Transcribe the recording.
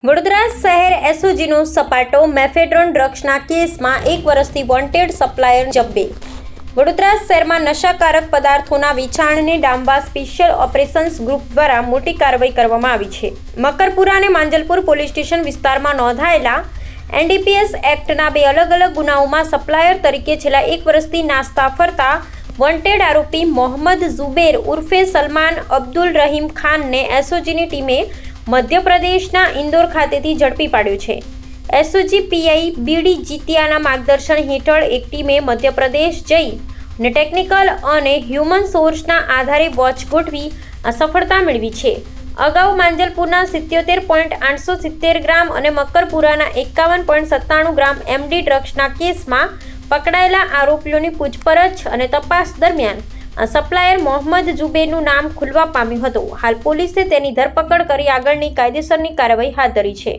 વડોદરા શહેર એસઓજીનો સપાટો મેફેડ્રોન ડ્રગ્સના કેસમાં 1 વર્ષથી વોન્ટેડ સપ્લાયર ઝડપે। વડોદરા શહેરમાં નશાકારક પદાર્થોના વેચાણને ડામવા સ્પેશિયલ ઓપરેશન્સ ગ્રુપ દ્વારા મોટી કાર્યવાહી કરવામાં આવી છે। મકરપુરા અને માંજલપુર પોલીસ સ્ટેશન વિસ્તારમાં નોંધાયેલા એનડીપીએસ એક્ટના 2 અલગ અલગ ગુનાઓમાં સપ્લાયર તરીકે છેલ્લા 1 વર્ષથી નાસ્તા ફરતા વોન્ટેડ આરોપી મોહમ્મદ ઝુબેર ઉર્ફે સલમાન અબ્દુલ રહીમ ખાનને એસઓજીની ટીમે મધ્યપ્રદેશના ઇન્દોર ખાતેથી ઝડપી પાડ્યો છે। એસઓજી પીઆઈ બીડી જીતિયાના માર્ગદર્શન હેઠળ એક ટીમે મધ્યપ્રદેશ જઈ અને ટેકનિકલ અને હ્યુમન સોર્સના આધારે વોચ ગોઠવી આ સફળતા મેળવી છે। અગાઉ માંજલપુરના 77.870 ગ્રામ અને મકરપુરાના 51.97 ગ્રામ એમડી ડ્રગ્સના કેસમાં પકડાયેલા આરોપીઓની પૂછપરછ અને તપાસ દરમિયાન આ સપ્લાયર મોહમ્મદ ઝુબેરનું નામ ખુલવા પામ્યું હતું। હાલ પોલીસે તેની ધરપકડ કરી આગળની કાયદેસરની કાર્યવાહી હાથ ધરી છે।